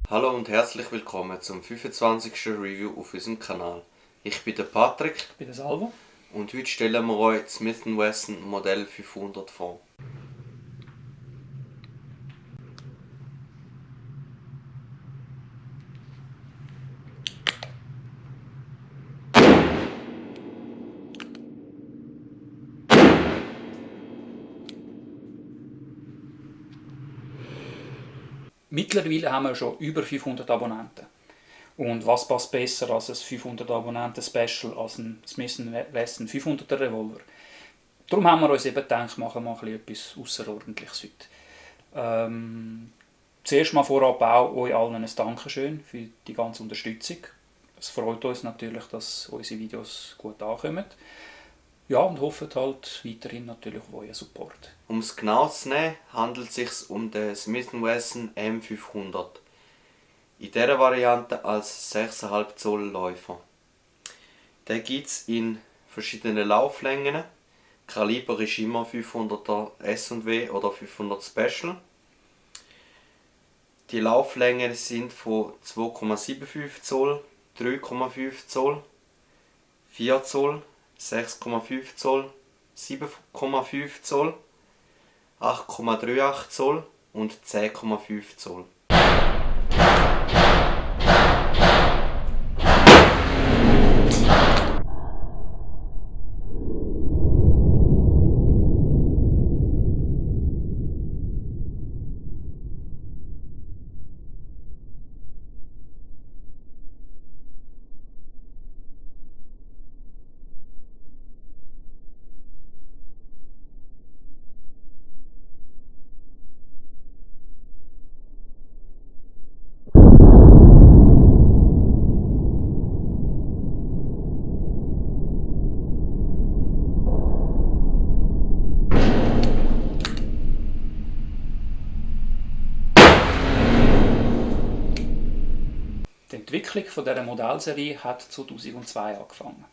Hallo und herzlich willkommen zum 25. Review auf unserem Kanal. Ich bin der Patrick. Ich bin der Salvo. Und heute stellen wir euch das Smith & Wesson Modell 500 vor. Mittlerweile haben wir schon über 500 Abonnenten. Und was passt besser als ein 500 Abonnenten Special als ein Smith & Wesson 500er Revolver? Darum haben wir uns eben gedacht, machen wir mal etwas Außerordentliches heute. Zuerst mal vorab auch euch allen ein Dankeschön für die ganze Unterstützung. Es freut uns natürlich, dass unsere Videos gut ankommen. Ja, und hoffen halt weiterhin natürlich auf euren Support. Um es genau zu nehmen, handelt es sich um den Smith & Wesson M500. In dieser Variante als 6,5 Zoll Läufer. Den gibt es in verschiedenen Lauflängen. Kaliber ist immer 500er S&W oder 500 Special. Die Lauflängen sind von 2,75 Zoll, 3,5 Zoll, 4 Zoll, 6,5 Zoll, 7,5 Zoll, 8,38 Zoll und 10,5 Zoll. Die Entwicklung von dieser Modellserie hat 2002 angefangen.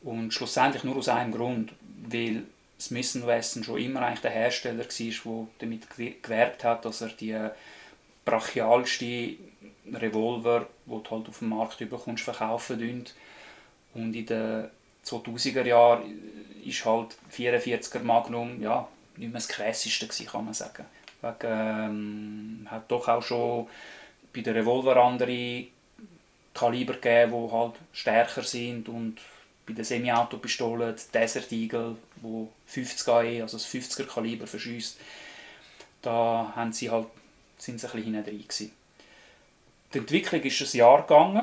Und schlussendlich nur aus einem Grund, weil Smith & Wesson schon immer eigentlich der Hersteller war, der damit gewerbt hat, dass er die brachialste Revolver, die du halt auf dem Markt bekommst, verkaufen dürfen. Und in den 2000er Jahren ist halt 44er Magnum ja, nicht mehr das krasseste gewesen, kann man sagen. Wegen, hat doch auch schon bei den Revolver andere Kaliber gegeben, die halt stärker sind, und bei den Semi-Auto-Pistolen die Desert Eagle, wo 50 AE, also das 50er Kaliber verschießt, da sind sie ein bisschen hinten drin gewesen. Die Entwicklung ist ein Jahr gegangen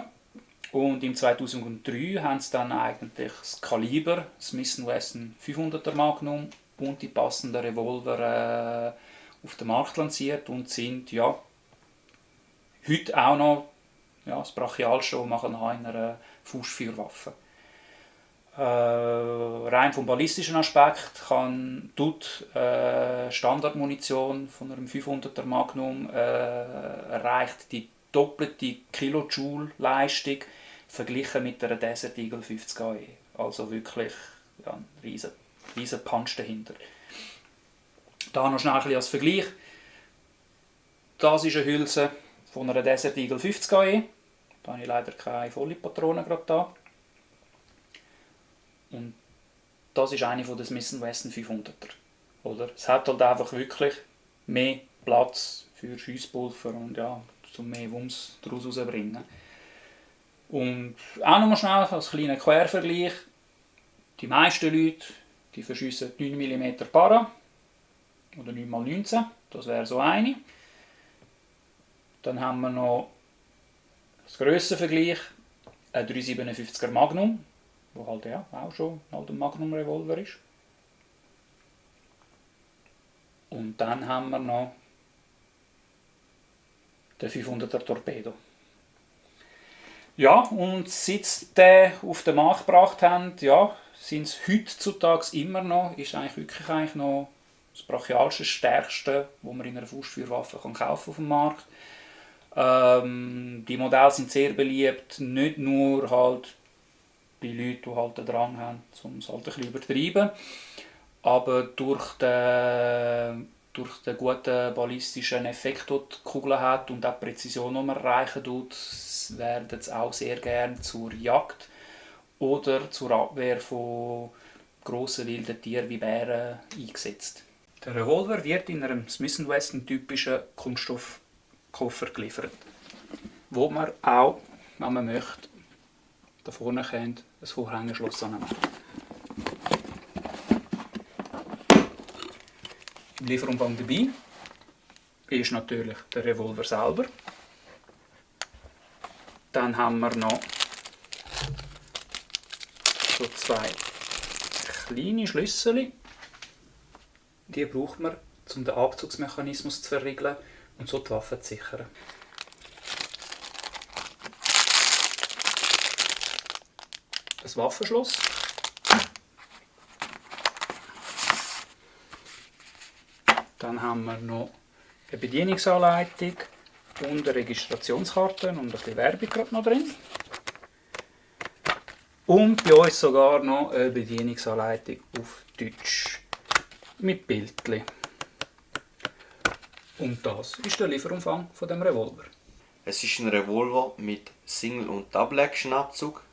und im 2003 haben sie dann eigentlich das Kaliber, Smith & Wesson 500er Magnum und die passenden Revolver auf den Markt lanciert und sind ja heute auch noch das brachialste, was man in einer Faustfeuerwaffe. Rein vom ballistischen Aspekt tut Standardmunition von einem 500er Magnum erreicht die doppelte Kilojoule-Leistung verglichen mit einer Desert Eagle 50 AE. Also wirklich ein riesen Punch dahinter. Da noch schnell ein bisschen als Vergleich. Das ist eine Hülse von einer Desert Eagle 50 AE. Da habe ich leider keine volle Patrone gerade da. Und das ist eine von den Smith & Wesson 500er. Oder? Es hat halt einfach wirklich mehr Platz für Schiesspulver und ja, zum mehr Wumms daraus rauszubringen. Und auch nochmal schnell als kleiner Quervergleich. Die meisten Leute die verschiessen 9 mm Para oder 9x19, das wäre so eine. Dann haben wir noch das Grössenvergleich, ein 357er Magnum, wo halt ja auch schon halt ein Magnum Revolver ist. Und dann haben wir noch den 500er Torpedo. Ja, und seit sie den auf den Markt gebracht haben, ja, sind es heutzutage immer noch, ist eigentlich noch das brachialste, stärkste, was man in einer Faustfeuerwaffe kaufen kann auf dem Markt. Die Modelle sind sehr beliebt, nicht nur halt bei Leuten, die halt den Drang haben, um es halt ein bisschen übertreiben. aber durch den guten ballistischen Effekt, den die Kugel hat und auch die Präzision, die man erreichen tut, werden sie auch sehr gerne zur Jagd oder zur Abwehr von grossen wilden Tieren wie Bären eingesetzt. Der Revolver wird in einem Smith & Wesson typischen Kunststoffkoffer geliefert, wo man auch, wenn man möchte, da vorne ein Vorhängeschloss anmachen. Im Lieferumfang dabei ist natürlich der Revolver selber. Dann haben wir noch so 2 kleine Schlüssel. Die braucht man, um den Abzugsmechanismus zu verriegeln und so die Waffe zu sichern. Das Waffenschloss. Dann haben wir noch eine Bedienungsanleitung und eine Registrationskarte und ein bisschen Werbung gerade noch drin. Und bei uns sogar noch eine Bedienungsanleitung auf Deutsch mit Bildchen. Und das ist der Lieferumfang von dem Revolver. Es ist ein Revolver mit Single- und Double-Action-Abzug.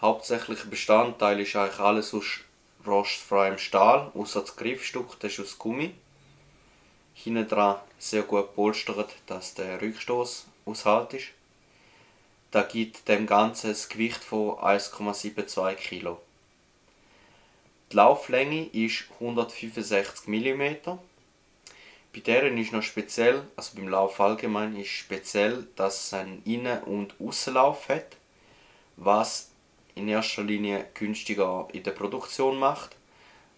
Hauptsächlicher Bestandteil ist eigentlich alles aus rostfreiem Stahl, außer das Griffstück, das ist aus Gummi. Hinten dran sehr gut gepolstert, dass der Rückstoß aushält ist. Das gibt dem Ganzen ein Gewicht von 1,72 kg. Die Lauflänge ist 165 mm. Bei deren ist noch speziell, also beim Lauf allgemein, ist speziell, dass es einen Innen- und Aussenlauf hat, was in erster Linie günstiger in der Produktion macht,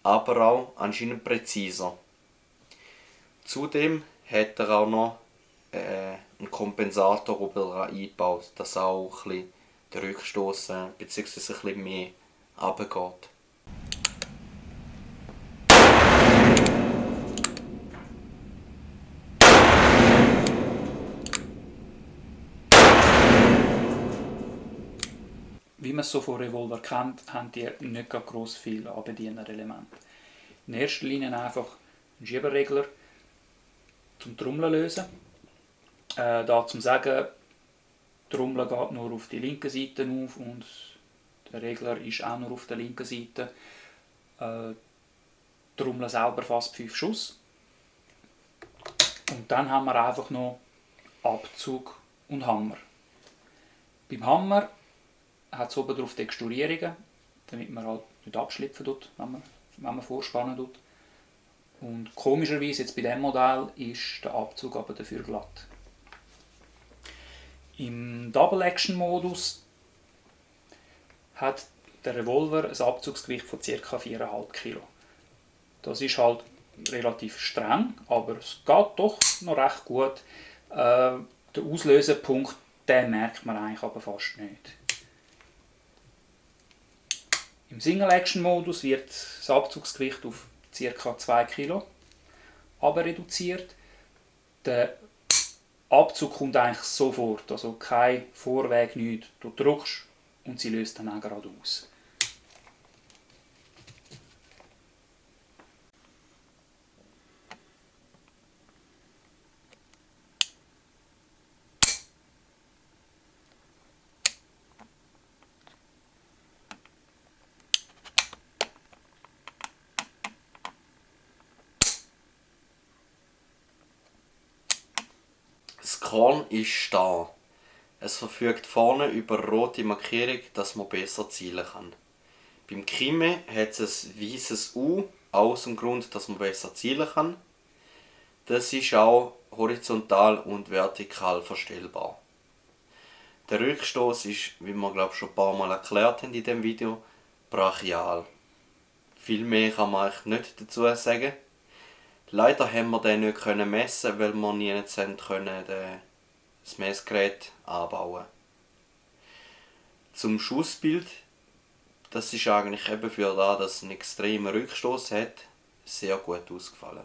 aber auch anscheinend präziser. Zudem hat er auch noch einen Kompensator oben eingebaut, dass auch ein bisschen der Rückstoß bzw. ein bisschen mehr runtergeht. Wie man es so von Revolver kennt, haben die nicht gross viele Anbedienerelemente. In erster Linie einfach ein Schieberregler zum Trommeln lösen. Da zum Sagen, die Trommel geht nur auf die linke Seite auf und der Regler ist auch nur auf der linken Seite. Die Trommel selber fast 5 Schuss. Und dann haben wir einfach noch Abzug und Hammer. Beim Hammer hat es oben drauf Texturierungen, damit man halt nicht abschlüpfen tut, wenn man vorspannen tut. Und komischerweise jetzt bei diesem Modell ist der Abzug aber dafür glatt. Im Double-Action-Modus hat der Revolver ein Abzugsgewicht von ca. 4,5 kg. Das ist halt relativ streng, aber es geht doch noch recht gut. Den Auslösepunkt, den merkt man eigentlich aber fast nicht. Im Single-Action-Modus wird das Abzugsgewicht auf ca. 2 kg reduziert. Der Abzug kommt eigentlich sofort, also kein Vorweg, nichts. Du drückst und sie löst dann auch gerade aus. Das Korn ist da. Es verfügt vorne über eine rote Markierung, dass man besser zielen kann. Beim Kime hat es ein weißes U, aus dem Grund, dass man besser zielen kann. Das ist auch horizontal und vertikal verstellbar. Der Rückstoß ist, wie wir schon ein paar Mal erklärt haben in diesem Video, brachial. Viel mehr kann man eigentlich nicht dazu sagen. Leider haben wir den nicht messen, weil wir nie das Messgerät anbauen. Zum Schussbild, das ist eigentlich eben für das, dass es einen extremen Rückstoß hat, sehr gut ausgefallen.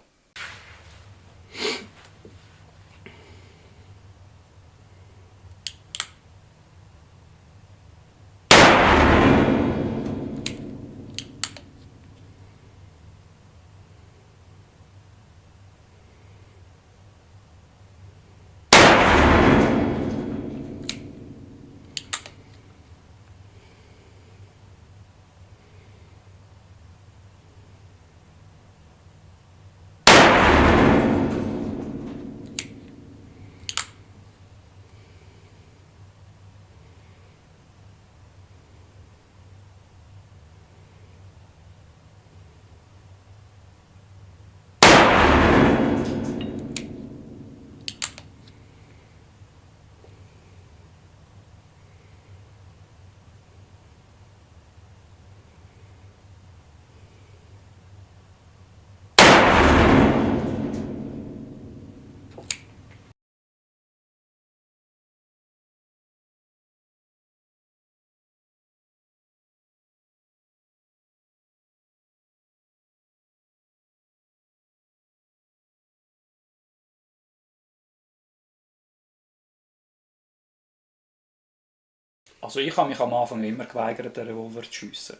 Also ich habe mich am Anfang immer geweigert, den Revolver zu schiessen.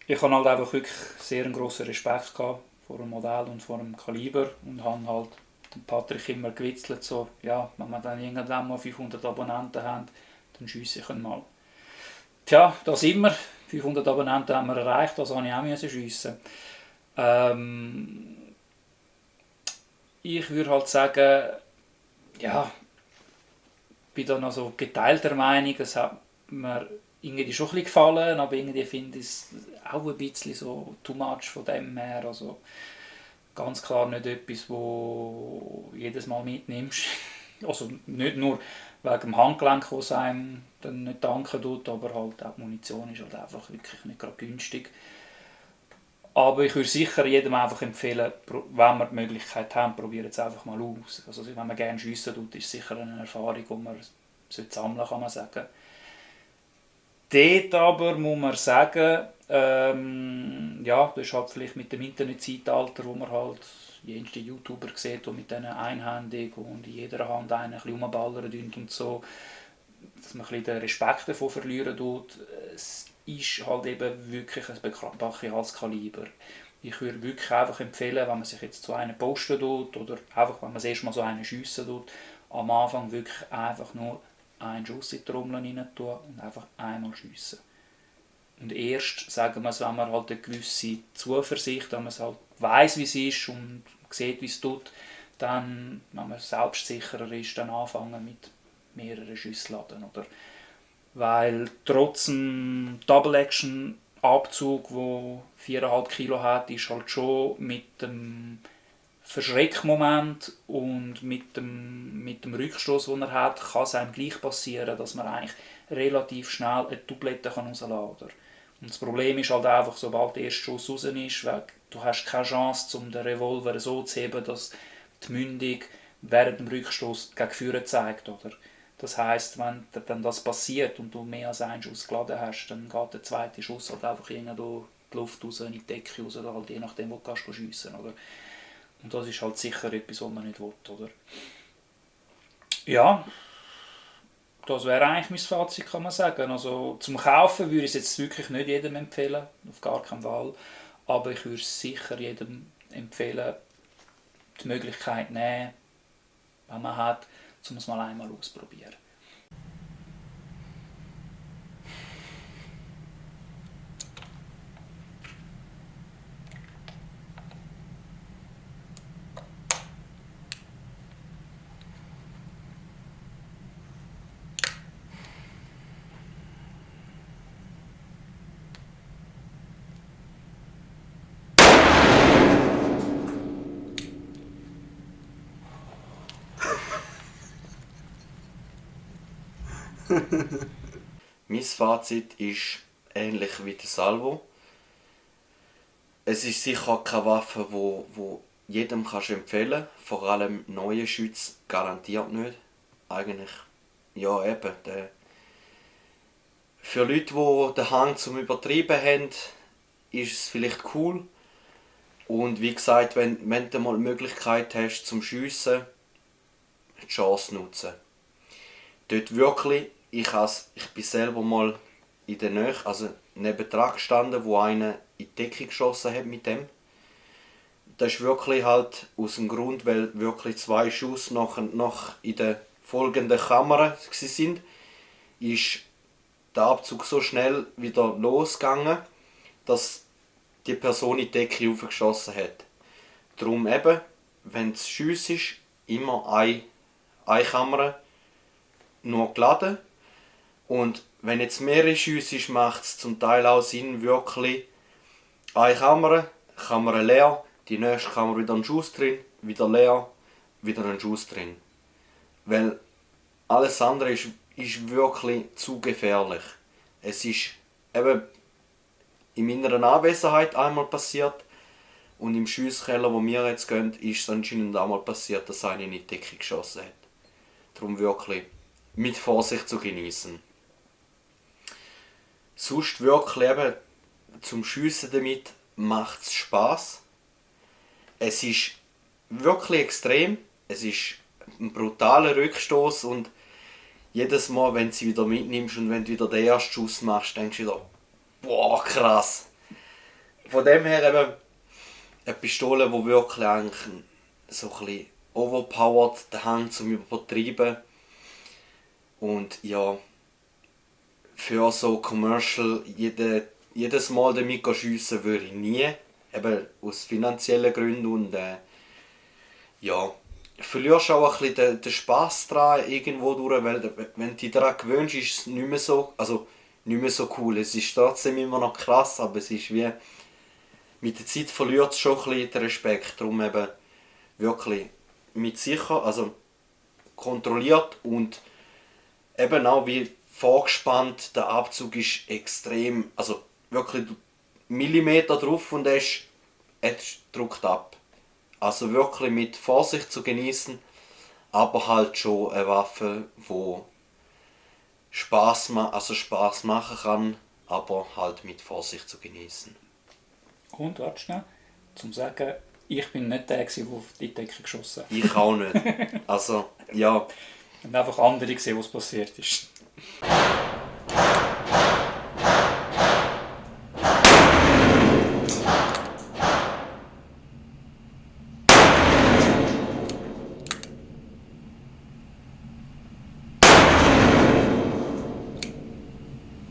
Ich hatte halt einfach wirklich sehr einen grossen Respekt gehabt vor dem Modell und vor dem Kaliber und habe halt den Patrick immer gewitzelt, so, ja, wenn wir dann irgendwann mal 500 Abonnenten haben, dann schiesse ich ihn mal. Tja, da sind wir. 500 Abonnenten haben wir erreicht, das musste ich auch schiessen. Ich würde halt sagen, ja, bin da noch so geteilter Meinung, es hat mir irgendwie schon ein bisschen gefallen, aber irgendwie finde ich es auch ein bisschen so too much von dem her, also ganz klar nicht etwas, wo jedes Mal mitnimmst, also nicht nur wegen dem Handgelenk, das einem dann nicht danken tut, aber halt auch die Munition ist halt einfach wirklich nicht gerade günstig. Aber ich würde sicher jedem einfach empfehlen, wenn wir die Möglichkeit haben, probiert es einfach mal aus. Also wenn man gerne schiessen tut, ist es sicher eine Erfahrung, die man sammeln sollte, kann man sagen. Dort aber muss man sagen, ja, das ist halt vielleicht mit dem Internetzeitalter, wo man halt jenste YouTuber sieht, die mit denen einhändig und in jeder Hand einen ein bisschen rumballern und so, dass man ein bisschen den Respekt davon verlieren tut. Es ist halt eben wirklich ein bekanntes Kaliber. Ich würde wirklich einfach empfehlen, wenn man sich jetzt zu einem posten tut oder einfach, wenn man das erste Mal so einen schiessen tut, am Anfang wirklich einfach nur einen Schuss in die Trommel rein tun und einfach einmal schiessen. Und erst sagen wir es, wenn man halt eine gewisse Zuversicht, wenn man es halt weiss, wie es ist und sieht, wie es tut, dann, wenn man selbstsicherer ist, dann anfangen mit mehreren Schussladen, oder? Weil trotz dem Double-Action-Abzug, der 4,5 Kilo hat, ist halt schon mit dem Verschreckmoment und mit dem Rückstoß, den er hat, kann es einem gleich passieren, dass man eigentlich relativ schnell eine Doublette rauslassen kann. Und das Problem ist halt einfach, sobald der erste Schuss raus ist, du hast keine Chance, um den Revolver so zu heben, dass die Mündung während dem Rückstoß gegen vorne zeigt. Oder? Das heisst, wenn dann das passiert und du mehr als einen Schuss geladen hast, dann geht der zweite Schuss halt einfach irgendwo die Luft raus, in die Decke raus, oder halt je nachdem, wo du schiessen kannst. Und das ist halt sicher etwas, was man nicht will, oder? Ja, das wäre eigentlich mein Fazit, kann man sagen. Also zum Kaufen würde ich es jetzt wirklich nicht jedem empfehlen, auf gar keinen Fall. Aber ich würde es sicher jedem empfehlen, die Möglichkeit nehmen, wenn man hat, um es mal einmal ausprobieren. Mein Fazit ist ähnlich wie der Salvo. Es ist sicher keine Waffe, wo jedem kannst empfehlen kannst. Vor allem neue Schütze garantiert nicht. Eigentlich, ja eben. Für Leute, die den Hang zum Übertreiben haben, ist es vielleicht cool. Und wie gesagt, wenn du mal die Möglichkeit hast zum Schiessen, die Chance nutzen. Dort wirklich, ich bin selber mal in der Nähe, also nebendran gestanden, wo einer in die Decke geschossen hat mit dem. Das ist wirklich halt aus dem Grund, weil wirklich 2 Schuss noch in der folgenden Kamera waren, ist der Abzug so schnell wieder losgegangen, dass die Person in die Decke aufgeschossen hat. Darum eben, wenn es Schuss ist, immer eine Kamera nur geladen. Und wenn jetzt mehrere Schüsse ist, macht es zum Teil auch Sinn, wirklich eine Kamera leer, die nächste Kamera wieder ein Schuss drin, wieder leer, wieder ein Schuss drin. Weil alles andere ist wirklich zu gefährlich. Es ist eben in meiner Anwesenheit einmal passiert und im Schiesskeller, wo wir jetzt gehen, ist es anscheinend einmal passiert, dass einer in die Decke geschossen hat. Darum wirklich mit Vorsicht zu genießen. Sonst wirklich eben zum Schiessen damit macht es Spass. Es ist wirklich extrem. Es ist ein brutaler Rückstoß und jedes Mal, wenn du sie wieder mitnimmst und wenn du wieder den ersten Schuss machst, denkst du wieder, boah, krass. Von dem her eben eine Pistole, die wirklich eigentlich so ein bisschen overpowered, den Hang zum Übertreiben. Und ja, für so Commercial jedes Mal damit schiessen würde ich nie. Eben aus finanziellen Gründen und ja, verlierst auch ein bisschen den Spass daran irgendwo durch, weil wenn du dich daran gewöhnst, ist es nicht mehr so cool. Es ist trotzdem immer noch krass, aber es ist wie, mit der Zeit verliert es schon ein bisschen den Respekt. Darum eben wirklich mit sicher, also kontrolliert und eben auch wie vorgespannt, der Abzug ist extrem, also wirklich Millimeter drauf und er drückt ab. Also wirklich mit Vorsicht zu genießen, aber halt schon eine Waffe, die Spaß machen kann, aber halt mit Vorsicht zu genießen. Und, warte schnell, zum sagen, ich bin nicht der, der auf die Decke geschossen hat. Ich auch nicht. Also, ja. Und einfach andere gesehen, was passiert ist.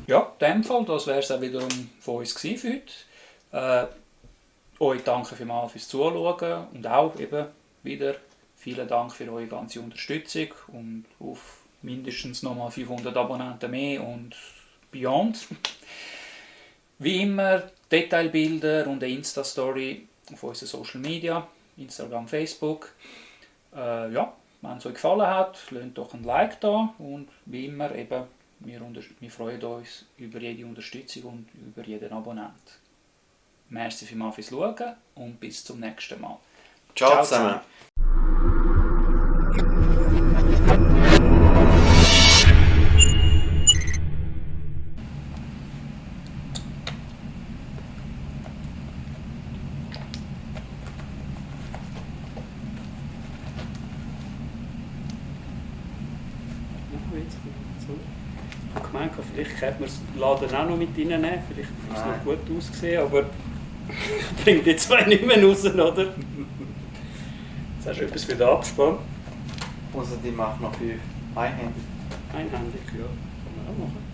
Ja, in dem Fall, das wäre es auch wiederum von uns für heute. Euch danke vielmals fürs Zuschauen und auch eben wieder vielen Dank für eure ganze Unterstützung und auf mindestens nochmal 500 Abonnenten mehr und beyond. Wie immer Detailbilder und eine Insta-Story auf unseren Social Media, Instagram, Facebook. Ja, wenn es euch gefallen hat, lasst doch ein Like da und wie immer eben, wir freuen uns über jede Unterstützung und über jeden Abonnent. Merci vielmals fürs Schauen und bis zum nächsten Mal. Ciao zusammen. Ich habe gemeint, vielleicht könnte man das Laden auch noch mit reinnehmen, vielleicht ist es noch gut ausgesehen, aber bringt die zwei nicht mehr raus, oder? Jetzt hast du etwas für den Abspann. Also die macht noch 5 einhändig. Einhändig, ja, kann man auch machen.